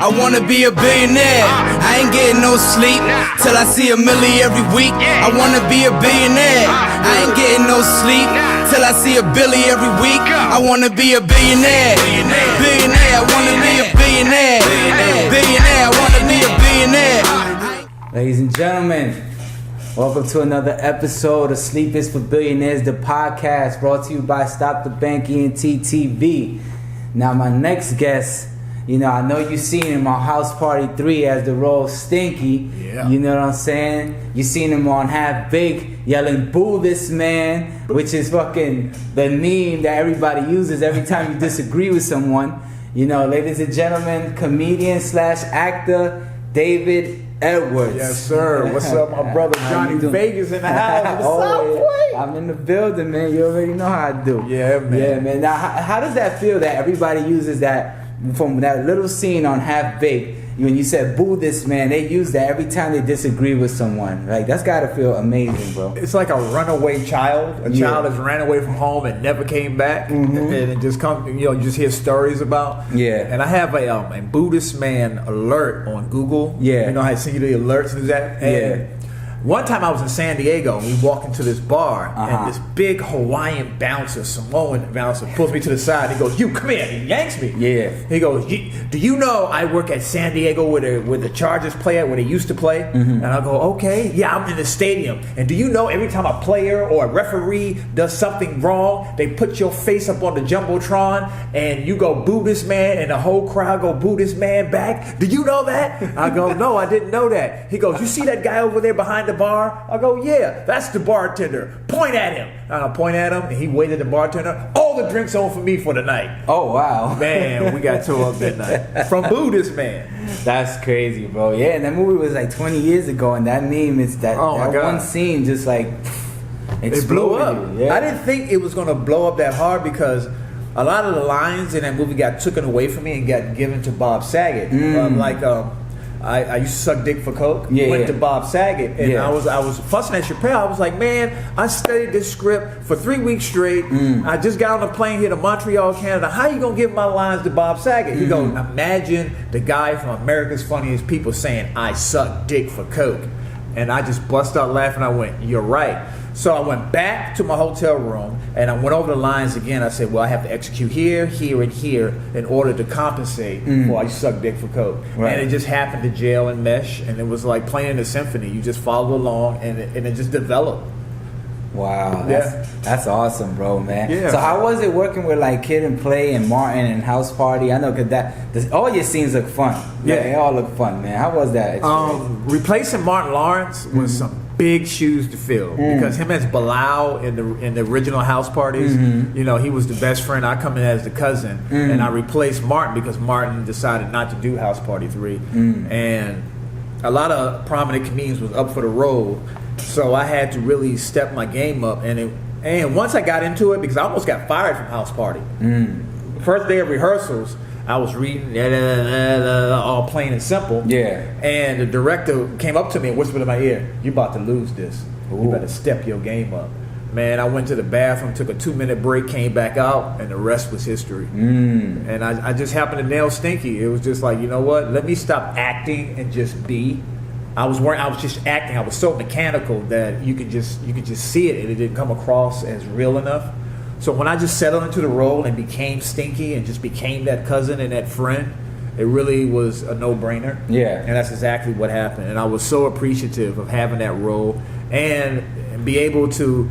I wanna be a billionaire. I ain't getting no sleep till I see $1 million every week. I wanna be a billionaire. I ain't getting no sleep till I see $1 billion every week. I wanna be a billionaire. Billionaire, I wanna be a billionaire. Billionaire, I wanna be a billionaire. Ladies and gentlemen, welcome to another episode of Sleep is for Billionaires, the podcast brought to you by Stop the Bank ENT TV. Now my next guest, I know you seen him on House Party 3 as the role Stinky. Yeah. You know what I'm saying? You seen him on Half Baked yelling "Boo this man," which is fucking the meme that everybody uses every time you disagree with someone. Ladies and gentlemen, comedian / actor David Edwards. Yes, sir. What's up, my brother Johnny Vegas in the house? What's up, boy? I'm in the building, man. You already know how I do. Yeah, man. Yeah, man. Now, how does that feel that everybody uses that from that little scene on Half Baked? When you said "boo this man," they use that every time they disagree with someone. Like, that's gotta feel amazing, bro. It's like a runaway child. A child that's ran away from home and never came back, and it just comes. You just hear stories about. Yeah. And I have a "boo this man" alert on Google. Yeah. You know how I send you the alerts and that. And one time I was in San Diego and we walked into this bar and this big Hawaiian bouncer, Samoan bouncer, pulls me to the side. He goes, "You come here." He yanks me. Yeah. He goes, "Do you know I work at San Diego where the Chargers play at, where they used to play?" And I go, "Okay, yeah, I'm in the stadium. And do you know every time a player or a referee does something wrong, they put your face up on the Jumbotron and you go boo this man and the whole crowd go boo this man back? Do you know that?" I go, "No, I didn't know that." He goes, "You see that guy over there behind the bar?" I go, "Yeah, that's the bartender. Point at him." And I point at him, and he waited the bartender. "All the drinks on for me for the night." Oh, wow. Man, we got tore up that night. From Boo This Man. That's crazy, bro. Yeah, and that movie was like 20 years ago, and that meme is that one scene just like it blew up. Yeah. I didn't think it was going to blow up that hard because a lot of the lines in that movie got taken away from me and got given to Bob Saget. I used to suck dick for coke. Went to Bob Saget, and I was fussing at Chappelle. I was like, "Man, I studied this script for 3 weeks straight. I just got on a plane here to Montreal, Canada. How you gonna give my lines to Bob Saget?" He goes, "Imagine the guy from America's Funniest People saying I suck dick for coke," and I just bust out laughing. I went, "You're right." So I went back to my hotel room and I went over the lines again. I said, "Well, I have to execute here, here, and here in order to compensate for I suck dick for coke." Right. And it just happened to gel and mesh, and it was like playing a symphony. You just follow along, and it just developed. Wow, that's awesome, bro, man. Yeah. So how was it working with like Kid and Play and Martin and House Party? I know because all your scenes look fun. Yeah, they all look fun, man. How was that experience? Replacing Martin Lawrence was some big shoes to fill because him as Bilal in the original House Parties, he was the best friend. I come in as the cousin, and I replaced Martin because Martin decided not to do House Party 3, and a lot of prominent comedians was up for the role, so I had to really step my game up. And once I got into it, because I almost got fired from House Party, first day of rehearsals, I was reading all plain and simple. Yeah. And the director came up to me and whispered in my ear, "You about to lose this. You better step your game up." Man, I went to the bathroom, took a 2-minute break, came back out, and the rest was history. And I just happened to nail Stinky. It was just like, you know what? Let me stop acting and just be. I was just acting. I was so mechanical that you could just see it, and it didn't come across as real enough. So when I just settled into the role and became Stinky and just became that cousin and that friend, it really was a no-brainer. Yeah. And that's exactly what happened. And I was so appreciative of having that role and be able to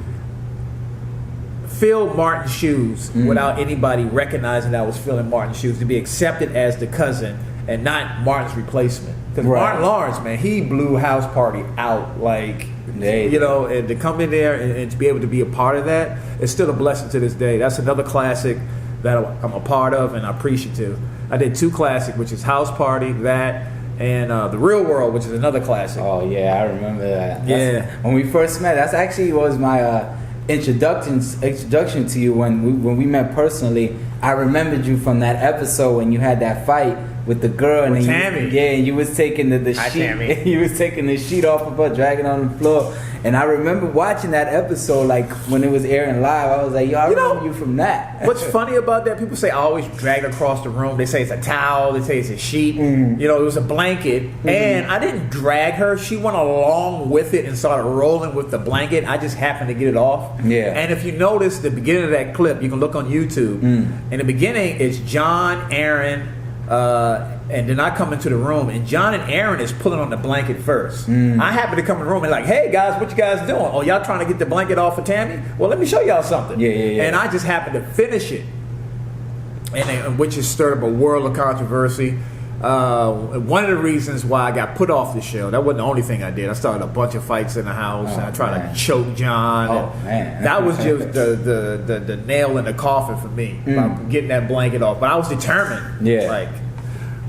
fill Martin's shoes without anybody recognizing that I was filling Martin's shoes, to be accepted as the cousin and not Martin's replacement. Because Martin Lawrence, man, he blew House Party out like... and to come in there and to be able to be a part of that, it's still a blessing to this day. That's another classic that I'm a part of and appreciative. I did 2 classic, which is House Party, and The Real World, which is another classic. Oh yeah, I remember that. When we first met, that's actually was my introduction to you when we met personally. I remembered you from that episode when you had that fight with the girl, and With then Tammy. and you was taking the Hi, sheet. Tammy. You was taking the sheet off of her, dragging on the floor. And I remember watching that episode, like when it was airing live. I was like, yo, I remember you from that. What's funny about that? People say I always drag across the room. They say it's a towel. They say it's a sheet. You know, it was a blanket, and I didn't drag her. She went along with it and started rolling with the blanket. I just happened to get it off. Yeah. And if you notice the beginning of that clip, you can look on YouTube. In the beginning, it's John, Aaron, and then I come into the room, and John and Aaron is pulling on the blanket first. I happen to come in the room and like, hey guys, what you guys doing? Oh, y'all trying to get the blanket off of Tammy? Well, let me show y'all something. Yeah. And I just happened to finish it, and which has stirred up a world of controversy. One of the reasons why I got put off the show, that wasn't the only thing I did. I started a bunch of fights in the house, and I tried to choke John. Oh, man. That was just the nail in the coffin for me, about getting that blanket off. But I was determined. Yeah.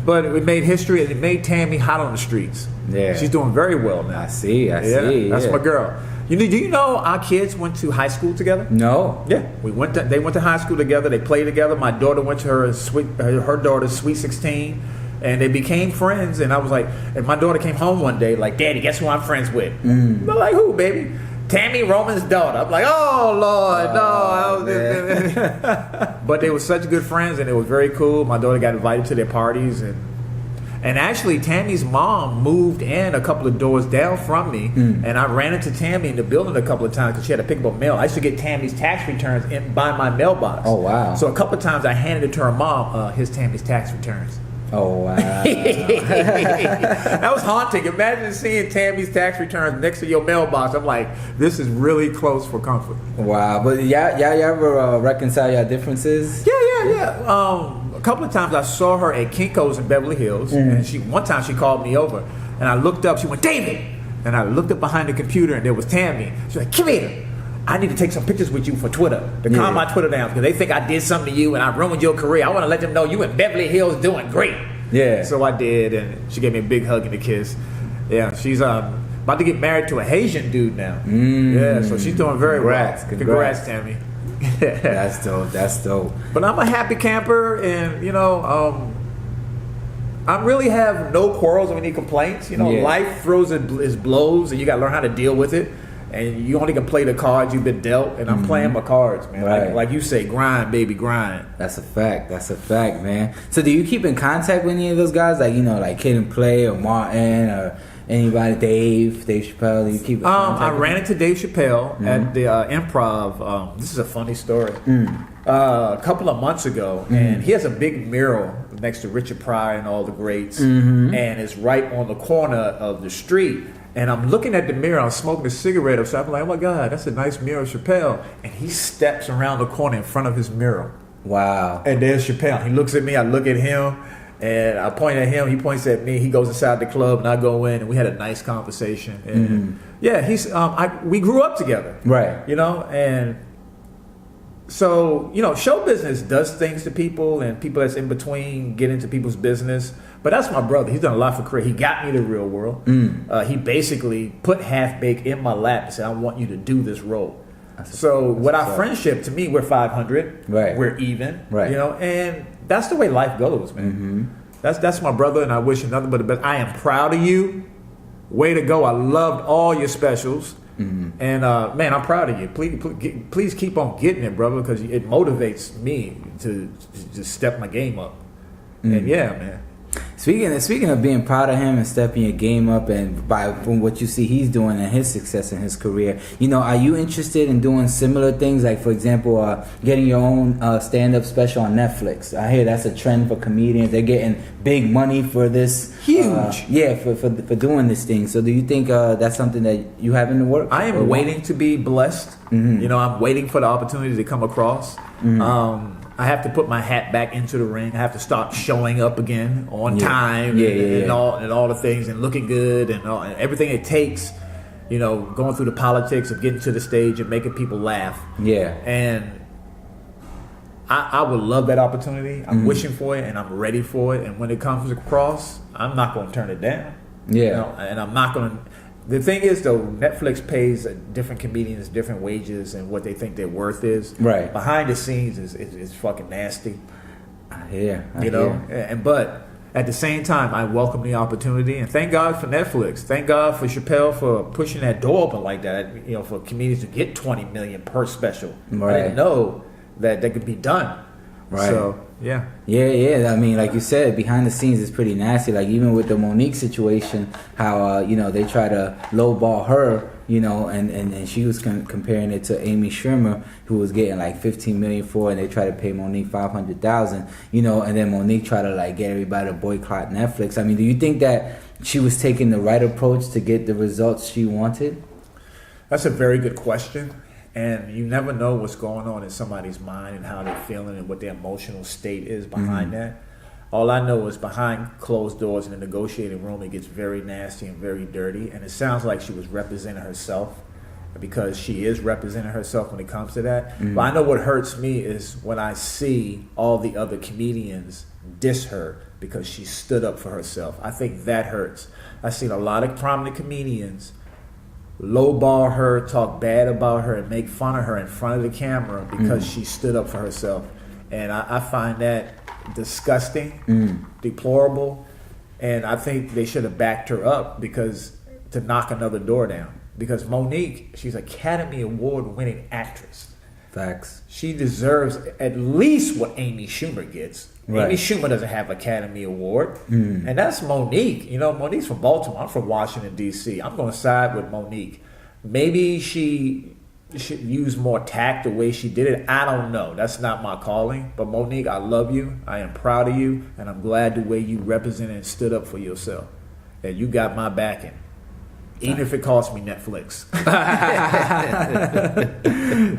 But it made history, and it made Tammy hot on the streets. Yeah. She's doing very well now. I see. That's my girl. Do you know our kids went to high school together? No. Yeah, they went to high school together. They played together. My daughter went to her daughter's Sweet 16, and they became friends. And I was like, and my daughter came home one day like, Daddy, guess who I'm friends with? I'm like, who, baby? Tammy Roman's daughter. I'm like, oh Lord, no. But they were such good friends, and it was very cool. My daughter got invited to their parties, and actually, Tammy's mom moved in a couple of doors down from me, and I ran into Tammy in the building a couple of times because she had to pick up mail. I used to get Tammy's tax returns by my mailbox. Oh, wow. So a couple of times I handed it to her mom, here's Tammy's tax returns. Oh, wow. That was haunting. Imagine seeing Tammy's tax returns next to your mailbox. I'm like, this is really close for comfort. Wow. But y'all ever reconcile your differences? Yeah. A couple of times I saw her at Kinko's in Beverly Hills, and one time she called me over, and I looked up. She went, David, and I looked up behind the computer, and there was Tammy. She was like, come here. I need to take some pictures with you for Twitter to calm my Twitter down because they think I did something to you and I ruined your career. I want to let them know you in Beverly Hills doing great. Yeah. So I did, and she gave me a big hug and a kiss. Yeah, she's about to get married to a Haitian dude now. Yeah, so she's doing very well. Congrats, Tammy. That's dope. But I'm a happy camper, and I really have no quarrels or any complaints. Life throws its blows, and you got to learn how to deal with it. And you only can play the cards you've been dealt, and I'm playing my cards, man. Right. Like you say, grind, baby, grind. That's a fact, man. So do you keep in contact with any of those guys, like Kid and Play or Martin or anybody, Dave Chappelle? Do you keep in contact I with ran them? into Dave Chappelle at the Improv. This is a funny story. A couple of months ago, and he has a big mural next to Richard Pryor and all the greats, and it's right on the corner of the street. And I'm looking at the mirror, I'm smoking a cigarette, so I'm like, oh my God, that's a nice mirror of Chappelle. And he steps around the corner in front of his mirror. Wow. And there's Chappelle. He looks at me, I look at him, and I point at him, he points at me, he goes inside the club, and I go in, and we had a nice conversation. And yeah, we grew up together. Right. And so, show business does things to people, and people that's in between get into people's business. But that's my brother. He's done a lot for career. He got me the real world. He basically put Half Baked in my lap and said, I want you to do this role. So with our friendship, to me, we're 500. Right. We're even. Right. And that's the way life goes, man. That's my brother, and I wish him nothing but the best. I am proud of you. Way to go. I loved all your specials. And man, I'm proud of you. Please keep on getting it, brother, because it motivates me to just step my game up. And yeah, man. Speaking of being proud of him and stepping your game up, and from what you see he's doing and his success in his career, are you interested in doing similar things? Like, for example, getting your own stand-up special on Netflix. I hear that's a trend for comedians. They're getting big money for this. Huge. For doing this thing. So do you think that's something that you have in the works? I am waiting to be blessed. I'm waiting for the opportunity to come across. I have to put my hat back into the ring. I have to start showing up again on time and all the things, and looking good and everything it takes, going through the politics of getting to the stage and making people laugh. Yeah. And I would love that opportunity. I'm wishing for it, and I'm ready for it. And when it comes across, I'm not going to turn it down. Yeah. And I'm not going to. The thing is, though, Netflix pays different comedians different wages and what they think their worth is. Right. Behind the scenes is fucking nasty. I hear. But at the same time, I welcome the opportunity, and thank God for Netflix. Thank God for Chappelle for pushing that door open like that. You know, for comedians to get 20 million per special. Right. I didn't know that could be done. Right. So yeah. Yeah. I mean, like you said, behind the scenes is pretty nasty. Like even with the Monique situation, how they try to lowball her, and she was comparing it to Amy Schumer, who was getting like 15 million for it, and they try to pay Monique 500,000, and then Monique tried to like get everybody to boycott Netflix. I mean, do you think that she was taking the right approach to get the results she wanted? That's a very good question. And you never know what's going on in somebody's mind and how they're feeling and what their emotional state is behind that. All I know is behind closed doors in the negotiating room, it gets very nasty and very dirty. And it sounds like she was representing herself, because she is representing herself when it comes to that. But I know what hurts me is when I see all the other comedians diss her because she stood up for herself. I think that hurts. I've seen a lot of prominent comedians lowball her, talk bad about her, and make fun of her in front of the camera because she stood up for herself. And I find that disgusting, deplorable, and I think they should have backed her up to knock another door down. Because Monique, she's Academy Award winning actress. Facts. She deserves at least what Amy Schumer gets. Right. Amy Schumer doesn't have Academy Award. And that's Monique. Monique's from Baltimore. I'm from Washington, D.C. I'm going to side with Monique. Maybe she should use more tact the way she did it. I don't know. That's not my calling. But Monique, I love you. I am proud of you. And I'm glad the way you represented and stood up for yourself. And you got my backing. Even if it costs me Netflix.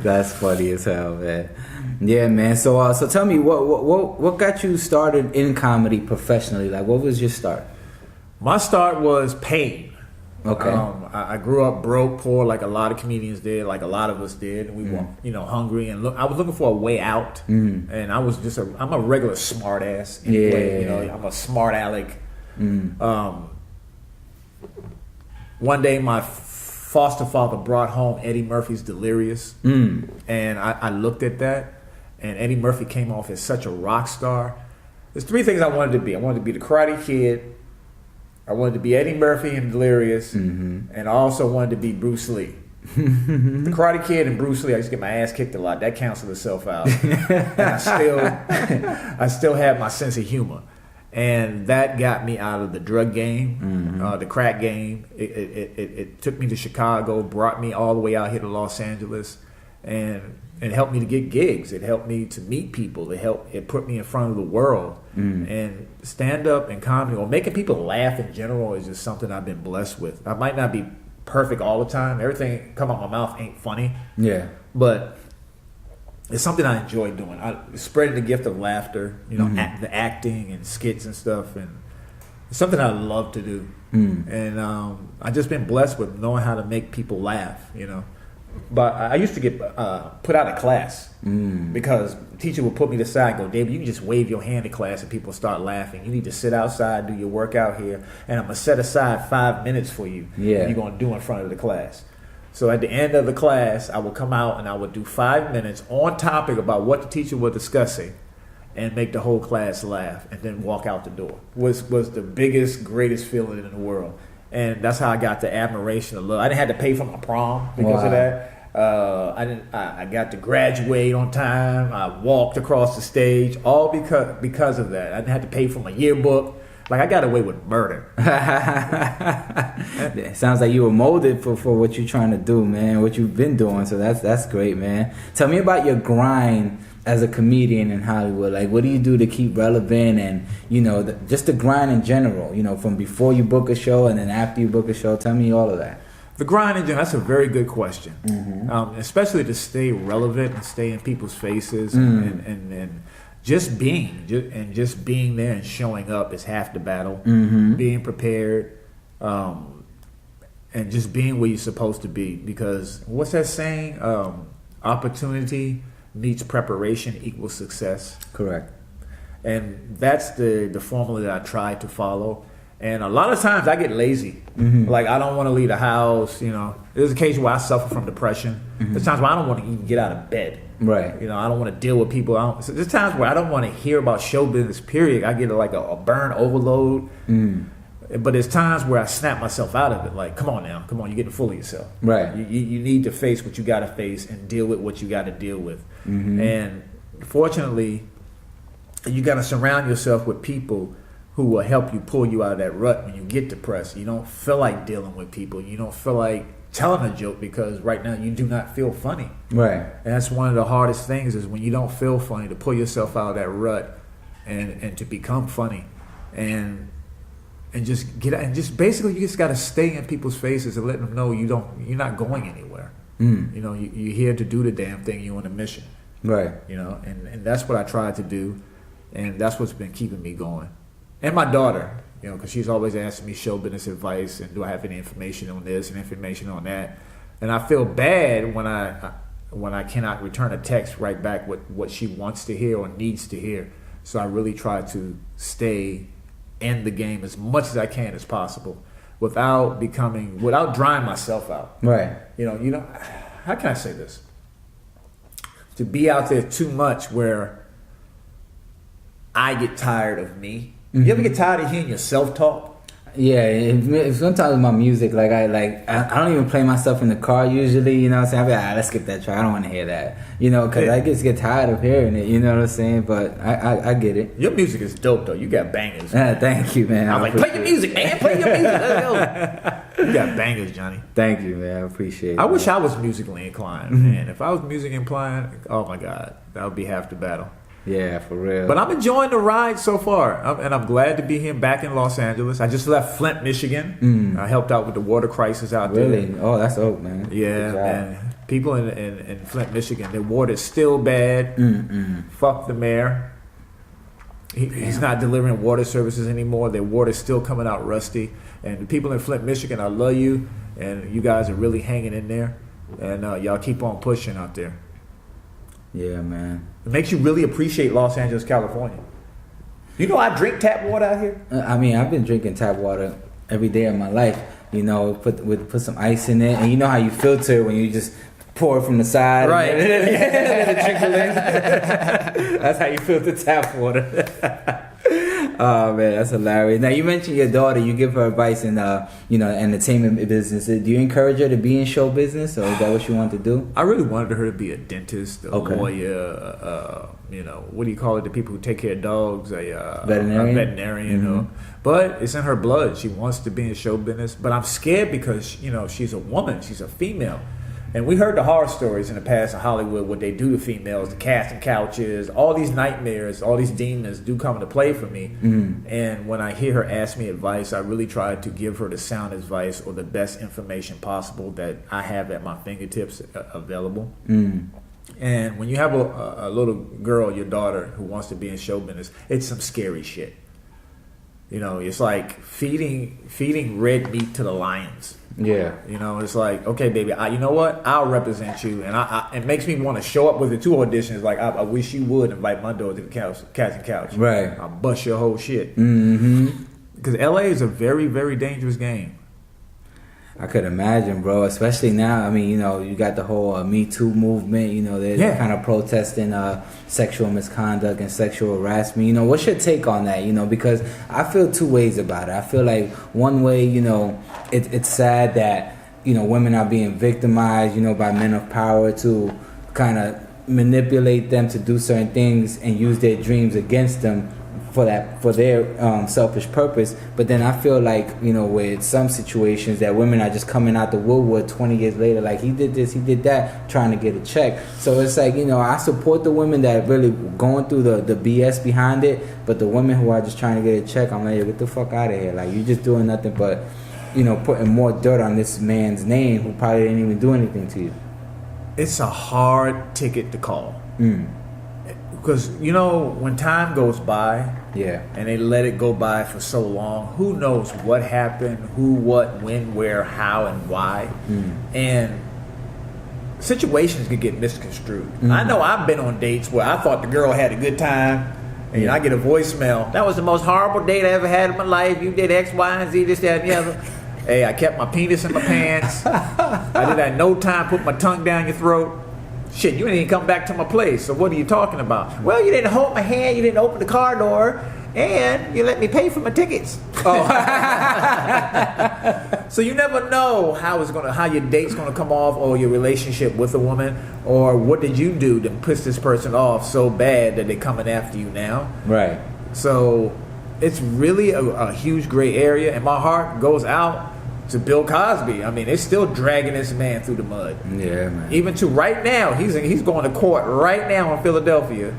That's funny as hell, man. Yeah, man. So tell me, what got you started in comedy professionally? Like, what was your start? My start was pain. Okay. I grew up broke, poor, like a lot of comedians did, like a lot of us did. We were, hungry, and I was looking for a way out. And I was I'm a regular smart ass. Anyway, I'm a smart aleck. One day, my foster father brought home Eddie Murphy's Delirious, and I looked at that, and Eddie Murphy came off as such a rock star. There's three things I wanted to be. I wanted to be the Karate Kid, I wanted to be Eddie Murphy in Delirious, and I also wanted to be Bruce Lee. The Karate Kid and Bruce Lee, I used to get my ass kicked a lot. That canceled itself out. And I still have my sense of humor. And that got me out of the drug game, the crack game. It took me to Chicago, brought me all the way out here to Los Angeles, and it helped me to get gigs. It helped me to meet people. It put me in front of the world. And stand up and comedy, or making people laugh in general, is just something I've been blessed with. I might not be perfect all the time. Everything come out my mouth ain't funny. Yeah. But it's something I enjoy doing. Spreading the gift of laughter, the acting and skits and stuff, and it's something I love to do. And I've just been blessed with knowing how to make people laugh, But I used to get put out of class because the teacher would put me to the side and go, David, you can just wave your hand in class and people start laughing. You need to sit outside, do your work out here, and I'm going to set aside 5 minutes for you. Yeah. And you're going to do in front of the class. So at the end of the class, I would come out and I would do 5 minutes on topic about what the teacher was discussing and make the whole class laugh and then walk out the door. Was the biggest, greatest feeling in the world. And that's how I got the admiration of love. I didn't have to pay for my prom because of that. I got to graduate on time. I walked across the stage, all because of that. I didn't have to pay for my yearbook. Like, I got away with murder. It sounds like you were molded for what you're trying to do, man, what you've been doing. So that's great, man. Tell me about your grind as a comedian in Hollywood. Like, what do you do to keep relevant and, just the grind in general, from before you book a show and then after you book a show? Tell me all of that. The grind in general, that's a very good question. Especially to stay relevant and stay in people's faces and just being there and showing up is half the battle. Being prepared, and just being where you're supposed to be. Because what's that saying? Opportunity meets preparation equals success. Correct. And that's the formula that I try to follow. And a lot of times I get lazy. Like, I don't want to leave the house, you know. There's occasions where I suffer from depression. There's times where I don't want to even get out of bed. Right. You know, I don't want to deal with people. There's times where I don't want to hear about show business, period. I get like a burn overload. But there's times where I snap myself out of it. Like, come on, you're getting full of yourself. Right. You need to face what you got to face and deal with what you got to deal with. And fortunately, you got to surround yourself with people who will help you pull you out of that rut when you get depressed. You don't feel like dealing with people. You don't feel like telling a joke because right now you do not feel funny. Right. And that's one of the hardest things is when you don't feel funny, to pull yourself out of that rut and to become funny. And just get out, and just basically you just got to stay in people's faces and let them know you're not going anywhere. You know, you're here to do the damn thing. You're on a mission. Right. You know, and that's what I tried to do, and that's what's been keeping me going. And my daughter, you know, because she's always asking me show business advice and do I have any information on this and information on that. And I feel bad when I cannot return a text right back with what she wants to hear or needs to hear. So I really try to stay in the game as much as I can as possible without drying myself out. Right. You know, how can I say this? To be out there too much where I get tired of me. You ever get tired of hearing yourself talk? Yeah, sometimes with my music, like I don't even play myself in the car usually. You know what I'm saying? I'll be like, let's skip that track. I don't want to hear that. You know, because I just get tired of hearing it. You know what I'm saying? But I get it. Your music is dope though. You got bangers. Thank you, man. I'm like, play your music, man. Play your music. Let's go. You got bangers, Johnny. Thank you, man. I appreciate it. I wish I was musically inclined, man. If I was musically inclined, oh my God, that would be half the battle. Yeah, for real. But I'm enjoying the ride so far, and I'm glad to be here back in Los Angeles. I just left Flint, Michigan. I helped out with the water crisis out there. Really? Oh, that's dope, man. Yeah, man. People in Flint, Michigan, their water's still bad. Fuck the mayor. He's not delivering water services anymore. Their water's still coming out rusty. And the people in Flint, Michigan, I love you, and you guys are really hanging in there. And y'all keep on pushing out there. Yeah, man. It makes you really appreciate Los Angeles, California. You know, I drink tap water out here. I mean, I've been drinking tap water every day of my life. You know, put some ice in it, and you know how you filter when you just pour it from the side, right? And let it trickle in. That's how you filter tap water. Oh man, that's hilarious. Now you mentioned your daughter. You give her advice in entertainment business. Do you encourage her to be in show business, or is that what she wanted to do? I really wanted her to be a dentist, a lawyer. What do you call it? The people who take care of dogs, a veterinarian. But it's in her blood. She wants to be in show business. But I'm scared because she's a woman. She's a female. And we heard the horror stories in the past in Hollywood, what they do to females, the casting couches, all these nightmares, all these demons do come into play for me. And when I hear her ask me advice, I really try to give her the sound advice or the best information possible that I have at my fingertips available. And when you have a little girl, your daughter, who wants to be in show business, it's some scary shit. It's like feeding red meat to the lions. Yeah. It's like, okay, baby, you know what? I'll represent you. And it makes me want to show up with the 2 auditions. Like, I wish you would invite my daughter to the casting couch. Right. I'll bust your whole shit. Because LA is a very, very dangerous game. I could imagine, bro. Especially now. I mean, you got the whole MeToo movement. They're kind of protesting sexual misconduct and sexual harassment. What's your take on that? Because I feel 2 ways about it. I feel like one way, it's sad that women are being victimized, by men of power to kind of manipulate them to do certain things and use their dreams against them for their selfish purpose. But then I feel like with some situations that women are just coming out the woodwork 20 years later, like he did this, he did that, trying to get a check. So it's like I support the women that really going through the BS behind it, but the women who are just trying to get a check, I'm like, get the fuck out of here. Like, you're just doing nothing but putting more dirt on this man's name who probably didn't even do anything to you. It's a hard ticket to call. Because when time goes by, and they let it go by for so long, who knows what happened, who, what, when, where, how, and why, and situations could get misconstrued. I know I've been on dates where I thought the girl had a good time, And I get a voicemail. That was the most horrible date I ever had in my life. You did X, Y, and Z, this, that, and the other. Hey, I kept my penis in my pants. I did that no time, put my tongue down your throat. Shit, you didn't even come back to my place. So what are you talking about? Well, you didn't hold my hand, you didn't open the car door, and you let me pay for my tickets. Oh. So you never know how your date's gonna come off, or your relationship with a woman, or what did you do to piss this person off so bad that they're coming after you now. Right. So it's really a huge gray area, and my heart goes out to Bill Cosby. I mean, it's still dragging this man through the mud. Yeah, man. Even to right now, he's going to court right now in Philadelphia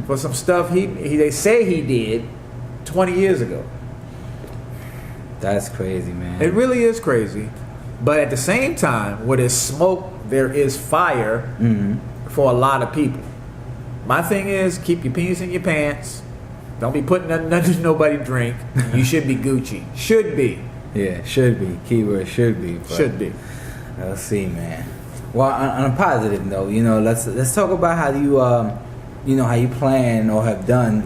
for some stuff they say he did 20 years ago. That's crazy, man. It really is crazy. But at the same time, where there's smoke, there is fire for a lot of people. My thing is, keep your penis in your pants. Don't be putting nothing nobody drink. You should be Gucci. Should be. Yeah, should be. Keyword should be. Should be. Let's see, man. Well, on a positive note, let's talk about how you, how you plan or have done,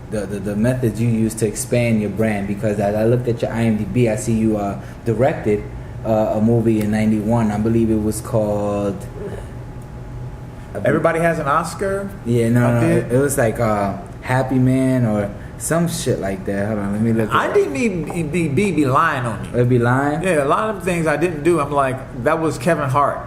the methods you use to expand your brand. Because as I looked at your IMDb, I see you directed a movie in '91. I believe it was called. Everybody Has an Oscar. Yeah, no, it was like Happy Man or some shit like that. Hold on, let me look. I didn't even be lying on you. It'd be lying? Yeah, a lot of things I didn't do. I'm like, that was Kevin Hart.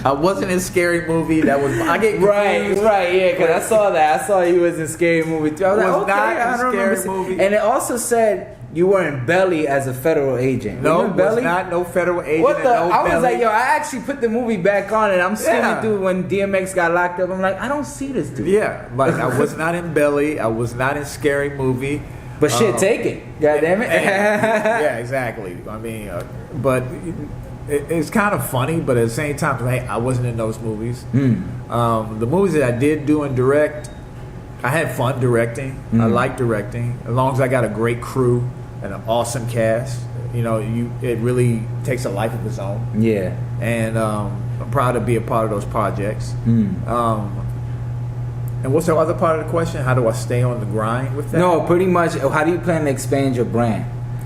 I wasn't in Scary Movie. That was I get confused. Right, yeah, because I saw that. I saw you was in Scary Movie too. I was like, okay, not I in don't Scary remember. Movie. And it also said you were in Belly as a federal agent. No, Were you in Belly? was not no federal agent. What the? No I was Belly. like, yo, I actually put the movie back on, and I'm seeing Yeah. it through when DMX got locked up. I'm like, I don't see this dude. Yeah, like I was not in Belly. I was not in Scary Movie. But shit, take it. God damn it. Yeah, exactly. I mean, but it's kind of funny, but at the same time, hey, I wasn't in those movies. The movies that I did do and direct, I had fun directing. I like directing, as long as I got a great crew and an awesome cast. It really takes a life of its own. Yeah. And I'm proud to be a part of those projects. And what's the other part of the question? How do I stay on the grind with that? No, pretty much. How do you plan to expand your brand?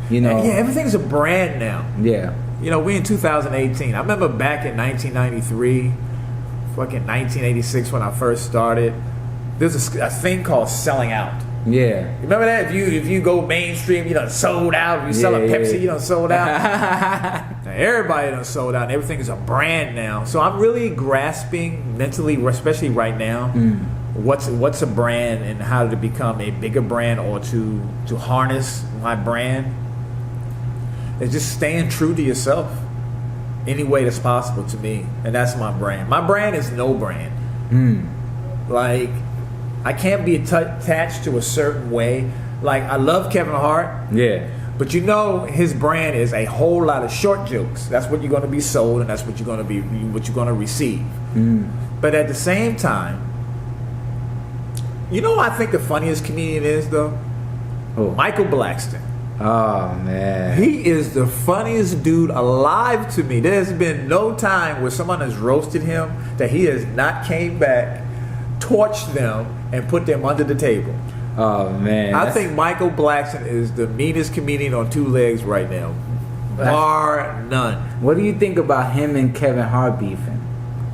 Yeah, everything's a brand now. Yeah. We in 2018. I remember back in 1993, fucking 1986 when I first started. There's a thing called selling out. Yeah. Remember that? If you go mainstream, you done sold out. If you sell a Pepsi, you done sold out. Now, everybody done sold out. And everything is a brand now. So I'm really grasping mentally, especially right now, what's a brand and how to become a bigger brand or to harness my brand. It's just staying true to yourself any way that's possible to me. And that's my brand. My brand is no brand. Like, I can't be attached to a certain way. Like, I love Kevin Hart. Yeah. But his brand is a whole lot of short jokes. That's what you're going to be sold, and that's what you're going to receive. But at the same time, I think the funniest comedian is though? Who? Michael Blackson. Oh man. He is the funniest dude alive to me. There's been no time where someone has roasted him that he has not came back, torched them, and put them under the table. Oh man. I think Michael Blackson is the meanest comedian on two legs right now. Bar none. What do you think about him and Kevin Hart beefing?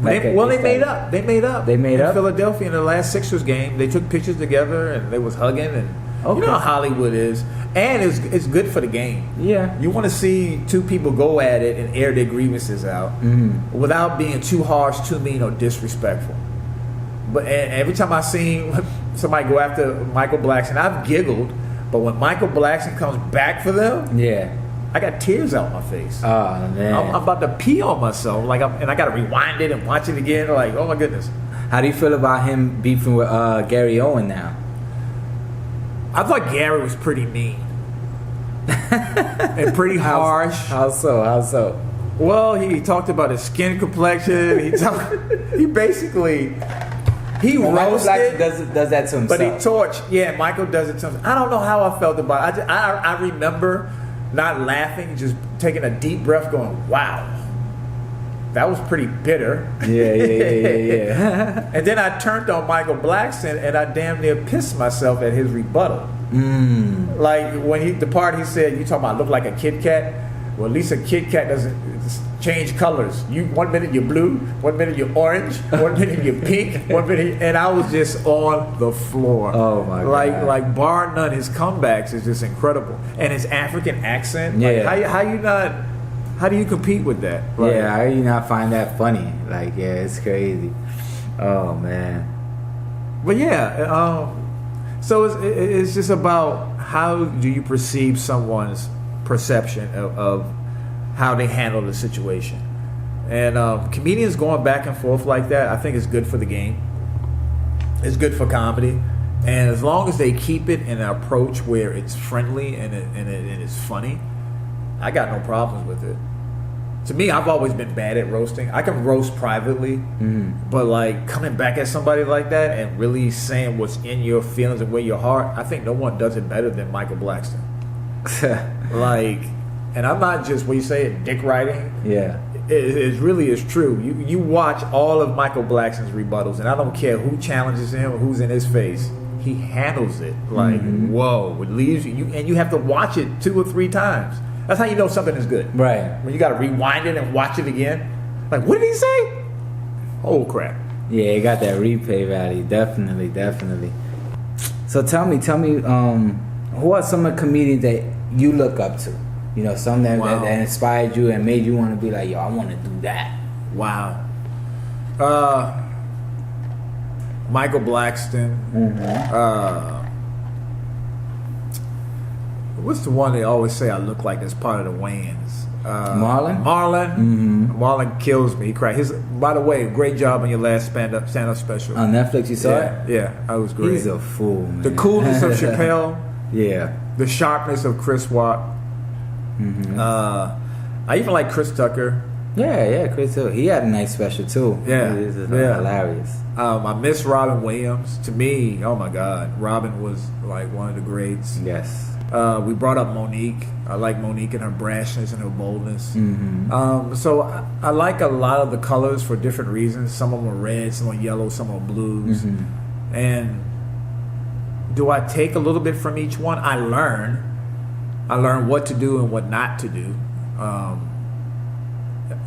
They made up. They made up. They made in up? Philadelphia in the last Sixers game. They took pictures together and they was hugging and you know how Hollywood is. And it's good for the game. Yeah. You want to see two people go at it and air their grievances out without being too harsh, too mean, or disrespectful. But every time I seen somebody go after Michael Blackson, I've giggled. But when Michael Blackson comes back for them, I got tears out my face. Oh man. I'm about to pee on myself. And I got to rewind it and watch it again. Like, oh my goodness. How do you feel about him beefing with Gary Owen now? I thought Gary was pretty mean and pretty harsh. How so? Well, he talked about his skin complexion. He basically roasted. Does that to himself. But he torched. Yeah, Michael does it to himself. I don't know how I felt about it. I remember not laughing, just taking a deep breath, going, "Wow." that was pretty bitter. Yeah. And then I turned on Michael Blackson, and I damn near pissed myself at his rebuttal. Like when the part he said, "You talking about look like a Kit Kat?" Well, at least a Kit Kat doesn't change colors. You 1 minute you're blue, 1 minute you're orange, 1 minute you're pink, 1 minute, and I was just on the floor. Oh my God! Like bar none, his comebacks is just incredible, and his African accent. Yeah. Like, how do you compete with that? Like, yeah, how do you not find that funny? Like, yeah, it's crazy. Oh man. But yeah, so it's just about how do you perceive someone's perception of how they handle the situation. And comedians going back and forth like that, I think is good for the game. It's good for comedy. And as long as they keep it in an approach where it's friendly and it's funny, I got no problems with it. To me, I've always been bad at roasting. I can roast privately, but like coming back at somebody like that and really saying what's in your feelings and where your heart, I think no one does it better than Michael Blackson. Like, and I'm not just, what you say, dick riding. Yeah. It really is true. You watch all of Michael Blackson's rebuttals, and I don't care who challenges him or who's in his face. He handles it like, whoa, it leaves you, and you have to watch it 2 or 3 times. That's how you know something is good. Right. When you got to rewind it and watch it again. Like, what did he say? Oh, crap. Yeah, it got that replay value. Definitely. So tell me, who are some of the comedians that you look up to? You know, some that inspired you and made you want to be like, yo, I want to do that. Wow. Michael Blackson. What's the one they always say I look like that's part of the Wayans? Marlon? Marlon kills me. He cried. By the way, great job on your last stand-up special. On Netflix, you saw it? Yeah, that was great. He's a fool, man. The coolness of Chappelle. Yeah. The sharpness of Chris Rock. I even like Chris Tucker. Yeah, Chris Tucker. He had a nice special too. Yeah. This is hilarious. I miss Robin Williams. To me, oh my God, Robin was like one of the greats. Yes. We brought up Monique. I like Monique and her brashness and her boldness. So I like a lot of the colors for different reasons. Some of them are red, some are yellow, some are blues. And do I take a little bit from each one? I learn what to do and what not to do.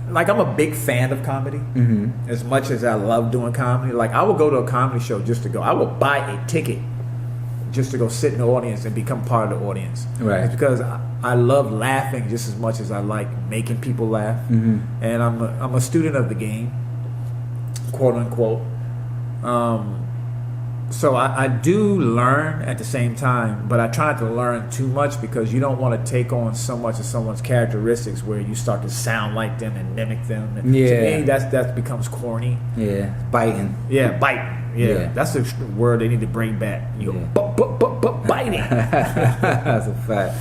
Like, I'm a big fan of comedy. As much as I love doing comedy. Like, I will go to a comedy show just to go. I will buy a ticket just to go sit in the audience and become part of the audience. Right. It's because I love laughing just as much as I like making people laugh. And I'm a student of the game, quote unquote. So I do learn at the same time, but I try not to learn too much because you don't want to take on so much of someone's characteristics where you start to sound like them and mimic them. And Yeah. To me, that becomes corny. Yeah. Biting. Yeah, biting. Yeah. That's the word they need to bring back. You go, biting. That's a fact.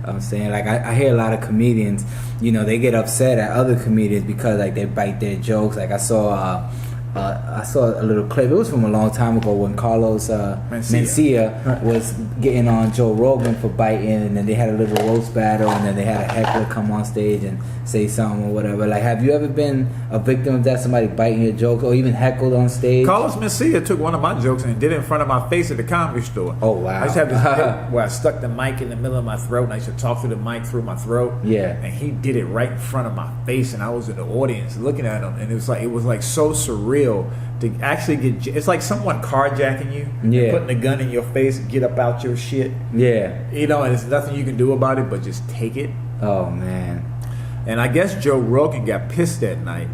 I'm saying, like, I hear a lot of comedians, you know, they get upset at other comedians because, like, they bite their jokes. Like, I saw a little clip. It was from a long time ago when Carlos Mencia was getting on Joe Rogan for biting, and then they had a little roast battle, and then they had a heckler come on stage and say something or whatever. Like, have you ever been a victim of that? Somebody biting your jokes or even heckled on stage? Carlos Mencia took one of my jokes and did it in front of my face at the Comedy Store. Oh, wow. I used to have this bit where I stuck the mic in the middle of my throat, and I used to talk through the mic through my throat. Yeah. And he did it right in front of my face, and I was in the audience looking at him, and it was like so surreal to actually get. It's like someone carjacking you, and putting a gun in your face, get up out your shit. Yeah. You know, and there's nothing you can do about it but just take it. Oh, man. And I guess Joe Rogan got pissed that night,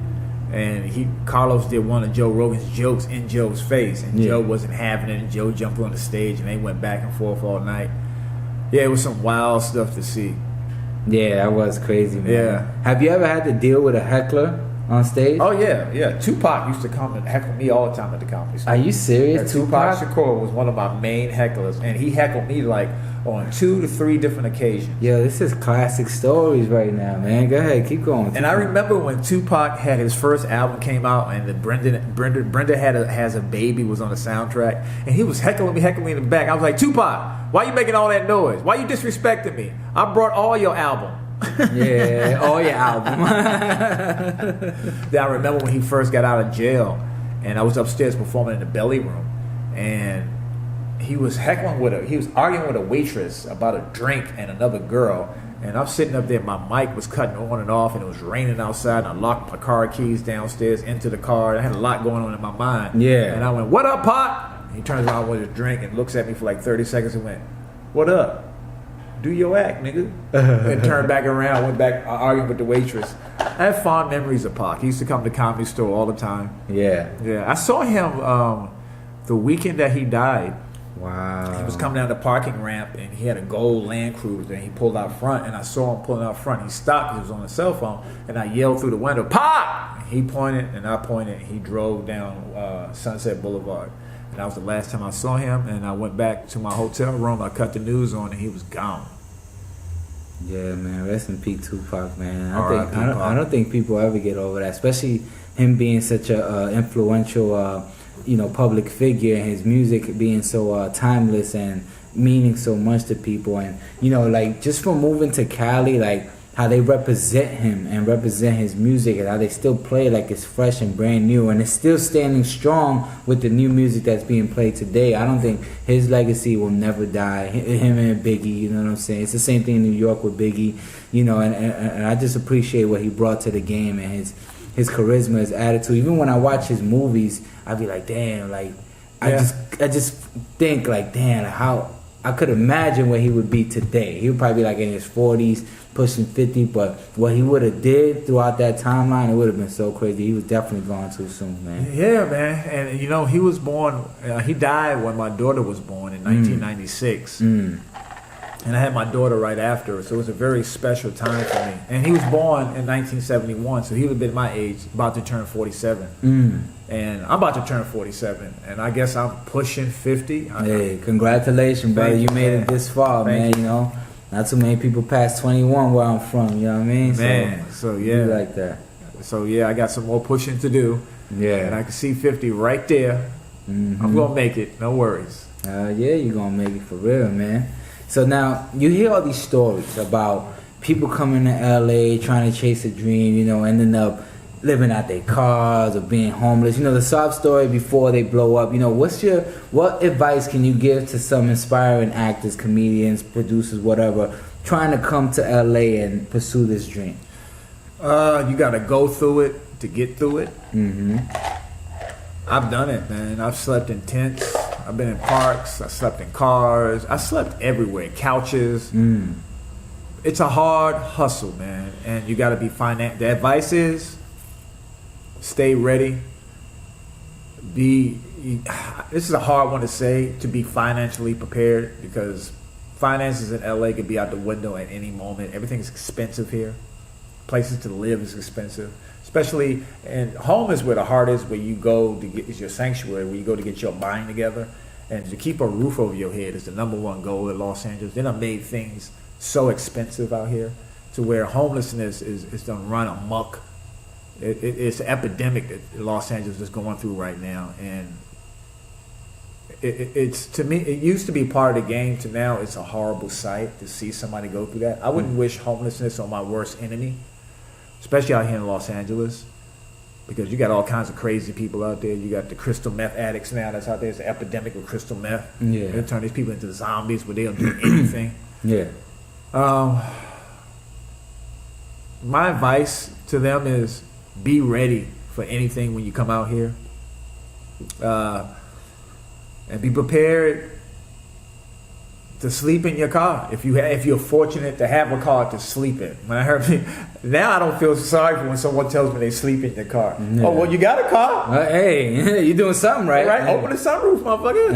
and Carlos did one of Joe Rogan's jokes in Joe's face, and Joe wasn't having it, and Joe jumped on the stage, and they went back and forth all night. Yeah, it was some wild stuff to see. Yeah, that was crazy, man. Yeah. Have you ever had to deal with a heckler on stage? Oh yeah. Tupac used to come and heckle me all the time at the Comedy Store. Are you serious? Tupac Shakur was one of my main hecklers, and he heckled me like on 2 to 3 different occasions. Yo, this is classic stories right now, man. Go ahead, keep going. And I remember when Tupac had his first album came out, and the Brenda has a baby was on the soundtrack, and he was heckling me in the back. I was like, Tupac, why you making all that noise? Why you disrespecting me? I brought all your album. Yeah. Oh, your album. Then I remember when he first got out of jail, and I was upstairs performing in the belly room, and he was arguing with a waitress about a drink and another girl. And I'm sitting up there, my mic was cutting on and off, and it was raining outside, and I locked my car keys downstairs into the car. I had a lot going on in my mind. Yeah. And I went, "What up, Pop?" And he turns around with his drink and looks at me for like 30 seconds and went, "What up? Do your act, nigga." And turned back around, went back arguing with the waitress. I have fond memories of Pac. He used to come to the Comedy Store all the time. Yeah. Yeah. I saw him the weekend that he died. Wow. He was coming down the parking ramp, and he had a gold Land Cruiser, and he pulled out front, and I saw him pulling out front. He stopped, he was on his cell phone, and I yelled through the window, "Pop!" And he pointed, and I pointed, and he drove down Sunset Boulevard. And that was the last time I saw him, and I went back to my hotel room, I cut the news on, and he was gone. Yeah, man. Rest in peace, Tupac, man. R.I.P. I don't think people ever get over that, especially him being such a influential public figure, and his music being so timeless and meaning so much to people. And like, just from moving to Cali, like how they represent him and represent his music, and how they still play like it's fresh and brand new, and it's still standing strong with the new music that's being played today. I don't think his legacy will never die. Him and Biggie, you know what I'm saying? It's the same thing in New York with Biggie, and I just appreciate what he brought to the game, and his charisma, his attitude. Even when I watch his movies, I be like, damn, like I just think like, damn, how I could imagine where he would be today. He would probably be like in his 40s, pushing 50, but what he would have did throughout that timeline, it would have been so crazy. He was definitely gone too soon, man. Yeah, man. And he was born, he died when my daughter was born in 1996. And I had my daughter right after, so it was a very special time for me. And he was born in 1971, so he would have been my age, about to turn 47. And I'm about to turn 47, and I guess I'm pushing 50. Hey, congratulations, brother. You made it this far, man. Not too many people past 21 where I'm from, you know what I mean? Man, so yeah. You like that. So yeah, I got some more pushing to do. Yeah. And I can see 50 right there. I'm going to make it, no worries. Yeah, you're going to make it for real, man. So now, you hear all these stories about people coming to LA, trying to chase a dream, ending up living out their cars or being homeless. The sob story before they blow up. What advice can you give to some inspiring actors, comedians, producers, whatever, trying to come to LA and pursue this dream? You got to go through it to get through it. I've done it, man. I've slept in tents. I've been in parks. I slept in cars. I slept everywhere, couches. It's a hard hustle, man, and you got to be financial. The advice is stay ready. This is a hard one to say, to be financially prepared, because finances in LA could be out the window at any moment. Everything is expensive here. Places to live is expensive. Especially, and home is where the heart is, where you go to get, is your sanctuary, where you go to get your mind together. And to keep a roof over your head is the number one goal in Los Angeles. They done made things so expensive out here to where homelessness is done run amok. It's an epidemic that Los Angeles is going through right now. And it's, to me, it used to be part of the game, to now it's a horrible sight to see somebody go through that. I wouldn't wish homelessness on my worst enemy, especially out here in Los Angeles, because you got all kinds of crazy people out there. You got the crystal meth addicts now that's out there. It's an epidemic with crystal meth. Yeah. They turn these people into zombies where they'll do anything. Yeah. My advice to them is be ready for anything when you come out here. And be prepared to sleep in your car if you're fortunate to have a car to sleep in. When I heard now, I don't feel sorry for when someone tells me they sleep in their car. Yeah. Oh, well, you got a car? Hey, you're doing something right. Right? Open the sunroof, motherfucker.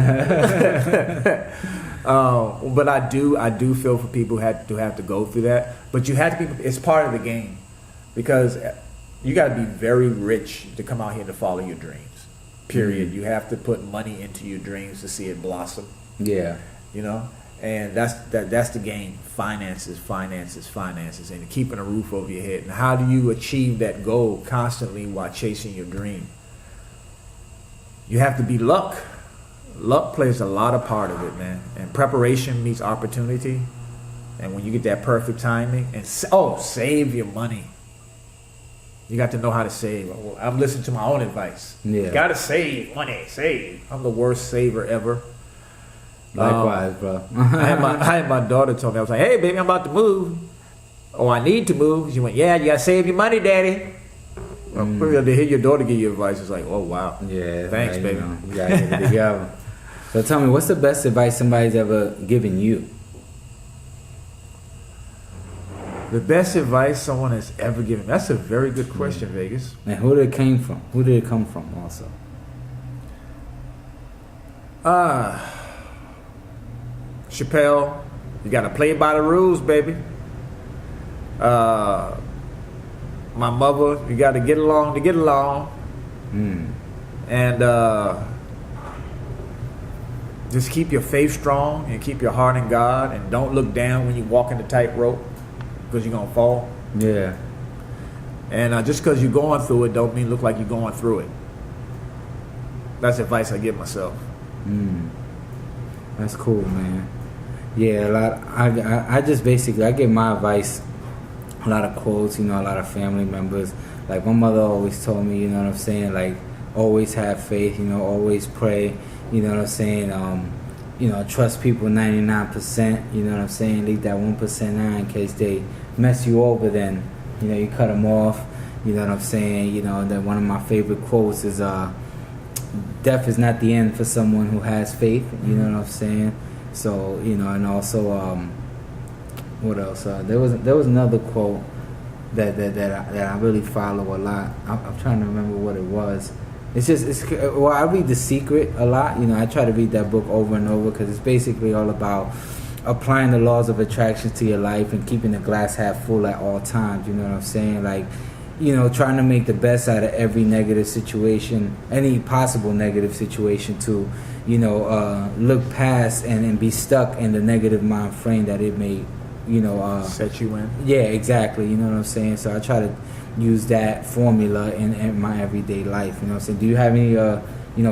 But I do feel for people who have to go through that. But you have to be. It's part of the game, because you got to be very rich to come out here to follow your dreams. Period. You have to put money into your dreams to see it blossom. Yeah. And that's the game. Finances, and keeping a roof over your head. And how do you achieve that goal constantly while chasing your dream? You have to be luck. Luck plays a lot of part of it, man. And preparation meets opportunity. And when you get that perfect timing, and save your money. You got to know how to save. I'm listening to my own advice. Yeah. You got to save money. Save. I'm the worst saver ever. Likewise, bro. I had my daughter told me, I was like, hey, baby, I'm about to move. Oh, I need to move. She went, yeah, you got to save your money, daddy. To hear your daughter give you advice, it's like, oh, wow. Yeah. Thanks, baby. You got to get it together. So tell me, what's the best advice somebody's ever given you? The best advice someone has ever given. That's a very good question, Vegas. And who did it came from? Who did it come from also? Chappelle, you got to play by the rules, baby. My mother, you got to get along to get along. And just keep your faith strong and keep your heart in God, and don't look down when you walk in the tightrope, because you're going to fall. Yeah. And just because you're going through it don't mean look like you're going through it. That's advice I give myself. That's cool, man. Yeah, I just basically, I give my advice, a lot of quotes, a lot of family members. Like my mother always told me, you know what I'm saying, like always have faith, always pray, you know what I'm saying, trust people 99%, you know what I'm saying, leave that 1% out in case they mess you over, then, you cut them off, you know what I'm saying, that one of my favorite quotes is, death is not the end for someone who has faith, you know what I'm saying, so, and also, what else, there was another quote that I really follow a lot. I'm trying to remember what it was. I read The Secret a lot. I try to read that book over and over because it's basically all about applying the laws of attraction to your life and keeping the glass half full at all times. You know what I'm saying? Like, trying to make the best out of every negative situation, any possible negative situation to, look past and be stuck in the negative mind frame that it may, set you in. Yeah, exactly. You know what I'm saying? So I try to use that formula in my everyday life. You know what I'm saying? Do you have any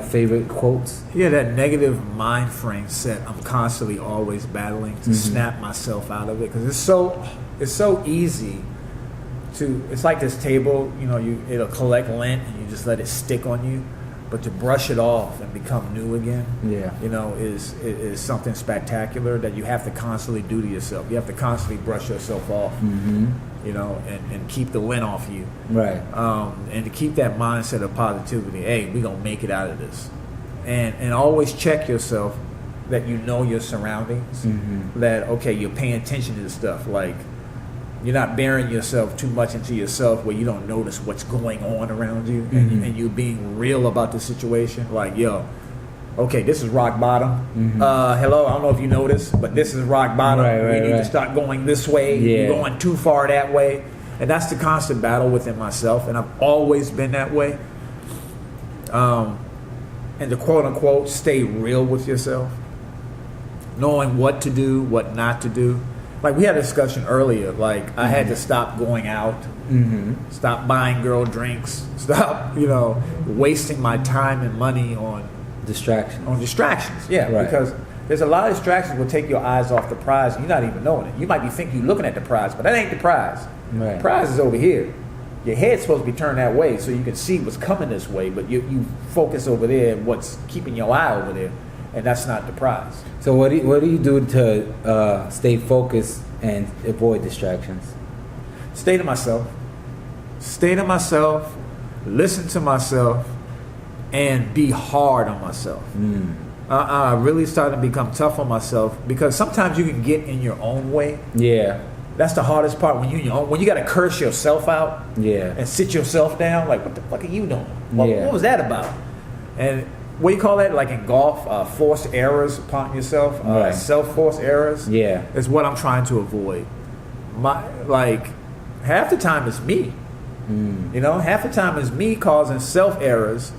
favorite quotes? Yeah, that negative mind frame set I'm constantly always battling to snap myself out of it, because it's so easy to, it's like this table, it'll collect lint and you just let it stick on you, but to brush it off and become new again, is something spectacular that you have to constantly do to yourself. You have to constantly brush yourself off. And keep the lint off you. Right. And to keep that mindset of positivity. Hey, we're going to make it out of this. And always check yourself that your surroundings. That, okay, you're paying attention to this stuff. Like, you're not burying yourself too much into yourself where you don't notice what's going on around you. And you're being real about the situation. Like, yo, okay, this is rock bottom. Hello, I don't know if you noticed, but this is rock bottom. We need to start going this way. You're going too far that way. And that's the constant battle within myself. And I've always been that way. And to quote unquote, stay real with yourself. Knowing what to do, what not to do. Like we had a discussion earlier, like I had to stop going out, stop buying girl drinks, stop, wasting my time and money on distractions, because there's a lot of distractions will take your eyes off the prize and you're not even knowing it. You might be thinking you're looking at the prize, but that ain't the prize. The prize is over here. Your head's supposed to be turned that way so you can see what's coming this way, but you focus over there and what's keeping your eye over there, and that's not the prize. So what do you do to stay focused and avoid distractions? Stay to myself, listen to myself, and be hard on myself. Really starting to become tough on myself, because sometimes you can get in your own way. Yeah. That's the hardest part, when you got to curse yourself out. Yeah. And sit yourself down. Like, what the fuck are you doing? What was that about? And what do you call that? Like in golf, forced errors upon yourself, self-forced errors. Yeah. Is what I'm trying to avoid. Half the time it's me. Half the time it's me causing self-errors.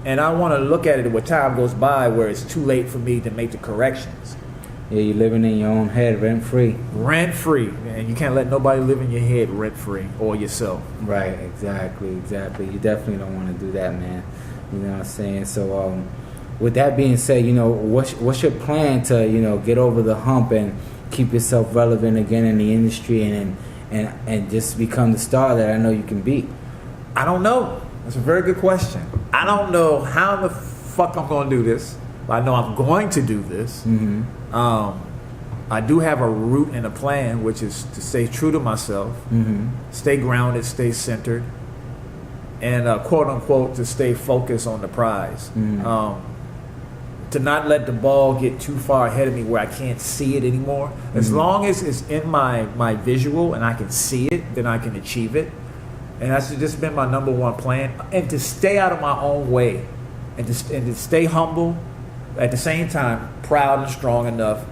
And I want to look at it when time goes by where it's too late for me to make the corrections. Yeah, you're living in your own head rent-free. Rent-free. And you can't let nobody live in your head rent-free, or yourself. Right, exactly. You definitely don't want to do that, man. You know what I'm saying? So with that being said, what's your plan to, get over the hump and keep yourself relevant again in the industry and just become the star that I know you can be? I don't know. That's a very good question. I don't know how the fuck I'm going to do this. I know I'm going to do this. I do have a route and a plan, which is to stay true to myself, stay grounded, stay centered, and quote unquote to stay focused on the prize. To not let the ball get too far ahead of me where I can't see it anymore. As long as it's in my visual and I can see it, then I can achieve it. And that's just been my number one plan. And to stay out of my own way, and to stay humble, at the same time proud and strong enough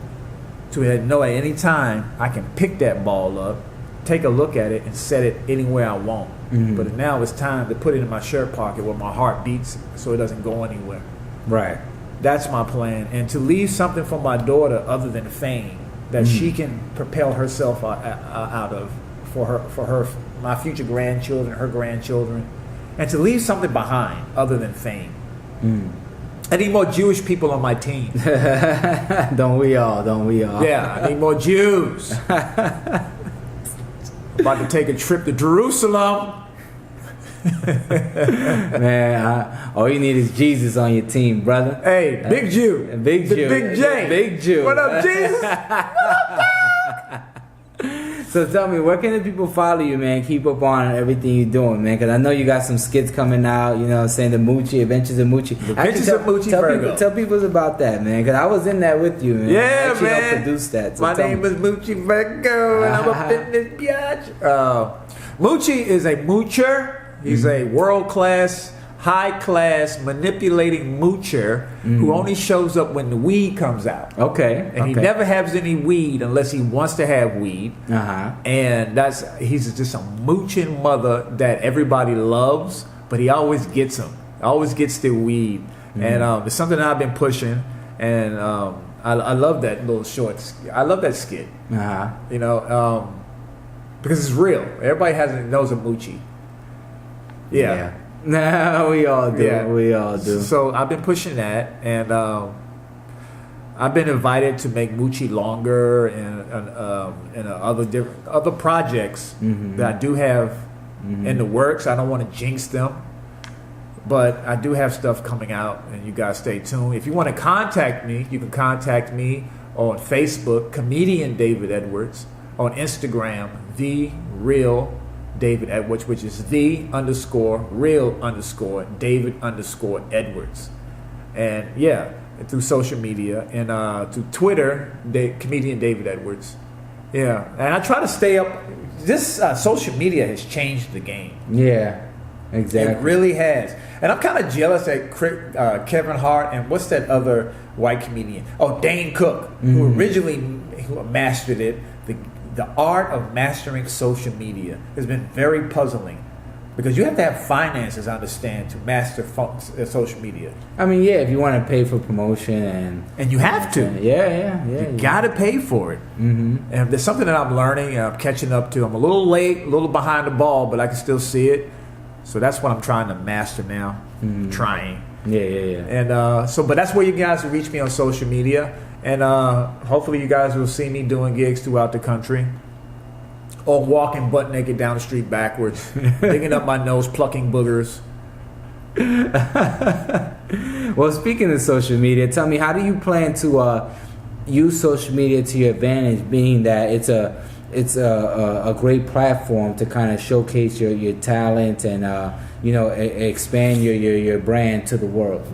to know at any time I can pick that ball up, take a look at it, and set it anywhere I want. But now it's time to put it in my shirt pocket where my heart beats so it doesn't go anywhere. Right. That's my plan. And to leave something for my daughter other than fame that she can propel herself out of for her my future grandchildren, her grandchildren, and to leave something behind other than fame. I need more Jewish people on my team. Don't we all? Yeah, I need more Jews. About to take a trip to Jerusalem. Man, all you need is Jesus on your team, brother. Hey, big Jew. Big Jew. Big J. Big Jew. What up, Jesus? So tell me, where can the people follow you, man? Keep up on everything you're doing, man. Because I know you got some skits coming out, you know what I'm saying? The Moochie, Adventures of Moochie. Adventures of Moochie tell people about that, man. Because I was in that with you, man. Yeah, I actually man. helped produce that. So my name is Moochie Virgo, and I'm a fitness biatch. Moochie is a moocher. He's a world-class, high-class, manipulating moocher who only shows up when the weed comes out. Okay. And he never has any weed unless he wants to have weed. And he's just a mooching mother that everybody loves, but he always gets them. Always gets their weed. And it's something that I've been pushing. And I love that little short. I love that skit. You know, because it's real. Everybody knows a moochie. Yeah. No, we all do. Yeah. We all do. So I've been pushing that, and I've been invited to make Moochie longer and other projects that I do have in the works. I don't want to jinx them, but I do have stuff coming out, and you guys stay tuned. If you want to contact me, you can contact me on Facebook, comedian David Edwards, on Instagram, The Real David Edwards, which is the_real_David_Edwards. And yeah, through social media and through Twitter, comedian David Edwards. Yeah, and I try to stay up. This social media has changed the game. Yeah, exactly. It really has. And I'm kind of jealous that Kevin Hart and what's that other white comedian? Oh, Dane Cook, who originally mastered it. The art of mastering social media has been very puzzling because you have to have finances, I understand, to master social media. I mean, yeah, if you want to pay for promotion and you have to. You got to pay for it. And there's something that I'm learning and I'm catching up to. I'm a little late, a little behind the ball, but I can still see it. So that's what I'm trying to master now. Trying. Yeah. And but that's where you guys will reach me on social media. And hopefully you guys will see me doing gigs throughout the country. Or walking butt naked down the street backwards. Digging up my nose, plucking boogers. Well, speaking of social media, tell me, how do you plan to use social media to your advantage, being that it's a great platform to kind of showcase your talent and expand your brand to the world?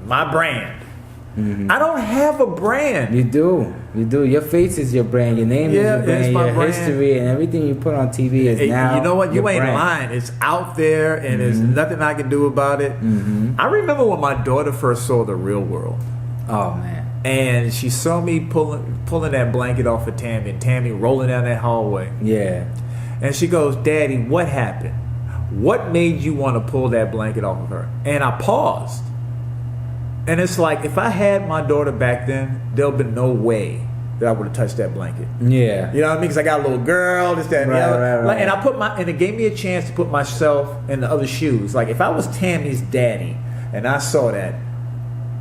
My brand. I don't have a brand. You do. Your face is your brand. Your name is your brand. Your brand. history and everything you put on TV is now. You know what? You your ain't brand. lying. It's out there, and there's nothing I can do about it. I remember when my daughter first saw The Real World. Oh man! And she saw me pulling that blanket off of Tammy, and Tammy rolling down that hallway. Yeah. And she goes, "Daddy, what happened? What made you want to pull that blanket off of her?" And I paused. And it's like, if I had my daughter back then, there'd been no way that I would have touched that blanket. Yeah. You know what I mean? Because I got a little girl, this, that, and the other. Right. And and it gave me a chance to put myself in the other shoes. Like, if I was Tammy's daddy and I saw that,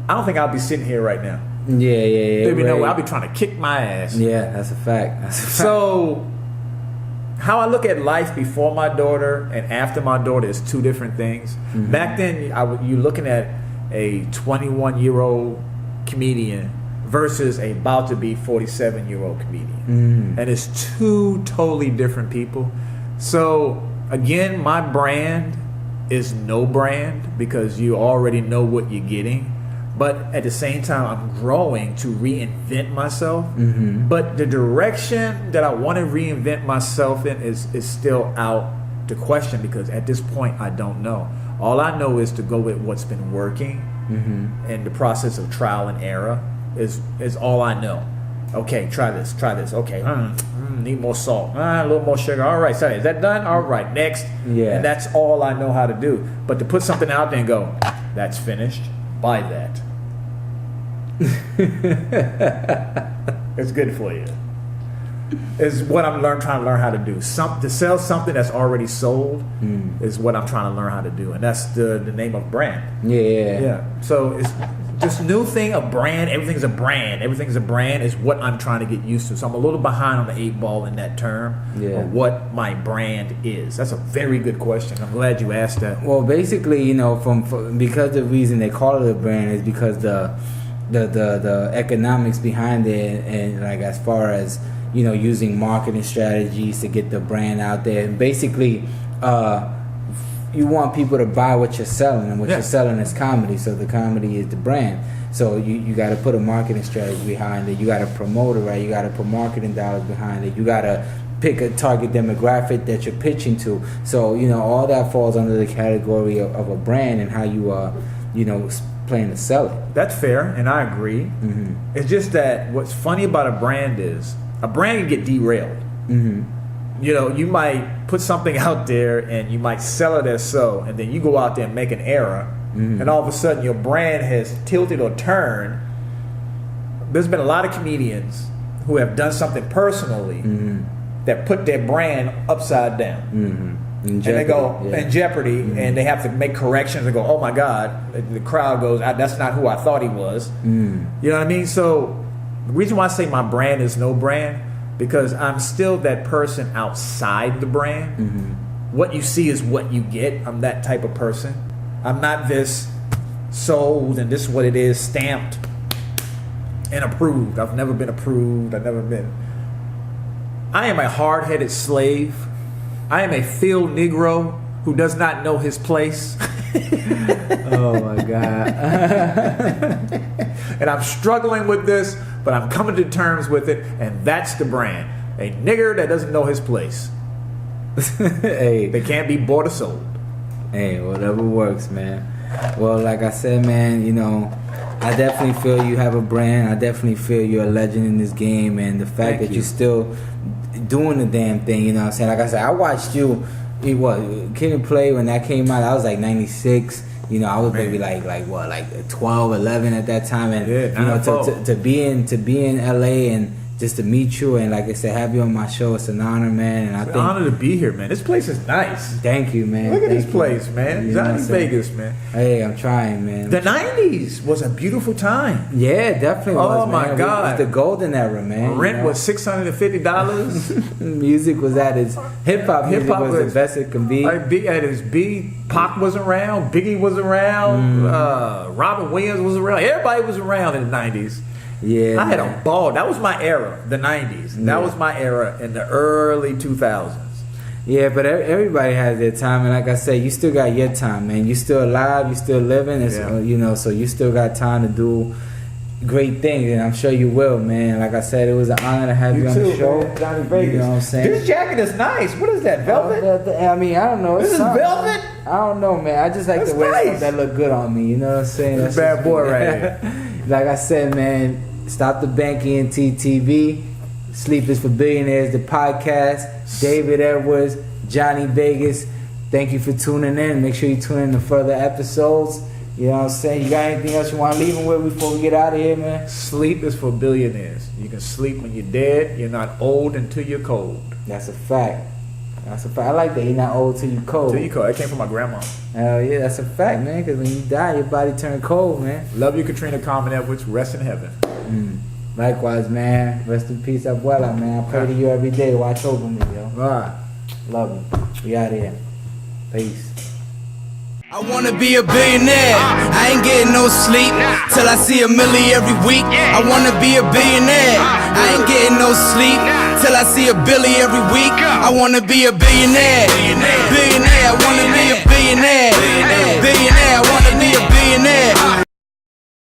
I don't think I'd be sitting here right now. There be no right. way. I'll be trying to kick my ass. Yeah, that's a fact. That's a fact. So, how I look at life before my daughter and after my daughter is two different things. Mm-hmm. Back then, you're looking at a 21-year-old comedian versus a about to be 47-year-old comedian. And it's two totally different people. So, again, my brand is no brand because you already know what you're getting. But at the same time, I'm growing to reinvent myself. But the direction that I want to reinvent myself in is still out to question because at this point, I don't know. All I know is to go with what's been working and the process of trial and error is all I know. Okay, try this. Okay, need more salt. A little more sugar. All right, sorry, is that done? All right, next. Yeah. And that's all I know how to do. But to put something out there and go, that's finished, buy that. It's good for you. Is what I'm trying to learn how to do. To sell something that's already sold is what I'm trying to learn how to do, and that's the name of brand. Yeah. So it's this new thing of brand. Everything's a brand. Everything's a brand is what I'm trying to get used to. So I'm a little behind on the 8 ball in that term of what my brand is. That's a very good question. I'm glad you asked that. Well, basically, you know, because the reason they call it a brand is because the economics behind it, and like as far as you know, using marketing strategies to get the brand out there. And basically, you want people to buy what you're selling, and what you're selling is comedy. So the comedy is the brand. So you got to put a marketing strategy behind it. You got to promote it right. You got to put marketing dollars behind it. You got to pick a target demographic that you're pitching to. So you know all that falls under the category of a brand and how you plan to sell it. That's fair, and I agree. It's just that what's funny about a brand is a brand can get derailed. You know, you might put something out there and you might sell it as so, and then you go out there and make an error, and all of a sudden your brand has tilted or turned. There's been a lot of comedians who have done something personally that put their brand upside down. And they go in jeopardy, and they have to make corrections and go, oh my God, the crowd goes, that's not who I thought he was. You know what I mean? So the reason why I say my brand is no brand, because I'm still that person outside the brand. What you see is what you get. I'm that type of person. I'm not this sold and this is what it is, stamped and approved. I've never been approved. I am a hard-headed slave. I am a field Negro who does not know his place. Oh my God. And I'm struggling with this, but I'm coming to terms with it, and that's the brand. A nigger that doesn't know his place. Hey, They can't be bought or sold. hey, whatever works, man. Well, like I said, man, you know, I definitely feel you have a brand. I definitely feel you're a legend in this game, and the fact that you're still doing the damn thing, you know what I'm saying? Like I said, I watched you, Kid and Play when that came out. I was like 96. You know, I was maybe like 12, 11 at that time, and you know, to be in LA and just to meet you and like I said, have you on my show, it's an honor, man. And It's an honor to be here, man. This place is nice. Thank you, man. Look at this place, man. You know Johnny what I'm saying? Vegas, man. Hey, I'm trying, man. The 90s was a beautiful time. Yeah, definitely was, Oh, my man. God. It was the golden era, man. Rent was $650. Music was at its hip-hop music was the best it can be. Like at his Pac was around, Biggie was around, Robin Williams was around. Everybody was around in the 90s. Yeah, I had a ball. That was my era, the 90s. That was my era in the early 2000s. Yeah, but everybody has their time, and like I said, you still got your time, man. You still alive, you still living, you know, so you still got time to do great things, and I'm sure you will, man. Like I said, it was an honor to have you on the show, man. Johnny Vegas. You know what I'm saying? This jacket is nice. What is that, velvet? I mean, I don't know. This is velvet? I don't know, man. I just like to wear stuff that look good on me. You know what I'm saying? That's bad boy right here. Like I said, man. Stop the Bank ENT TV. Sleep is for Billionaires, the podcast. David Edwards, Johnny Vegas. Thank you for tuning in. Make sure you tune in to further episodes. You know what I'm saying? You got anything else you want to leave them with before we get out of here, man? Sleep is for billionaires. You can sleep when you're dead. You're not old until you're cold. That's a fact. That's a fact. I like that. You're not old till you cold. Till you cold. That came from my grandma. Hell yeah, that's a fact, man. Because when you die, your body turn cold, man. Love you, Katrina Kamenevich. Rest in heaven. Likewise, man. Rest in peace, Abuela, man. I pray to you every day. Watch over me, yo. Right. Love you. We out here. Peace. I wanna be a billionaire. I ain't getting no sleep till I see $1 million every week. I wanna be a billionaire. I ain't getting no sleep till I see $1 billion every week. I wanna be a billionaire. Billionaire. I wanna be a billionaire. Billionaire. I wanna be a billionaire.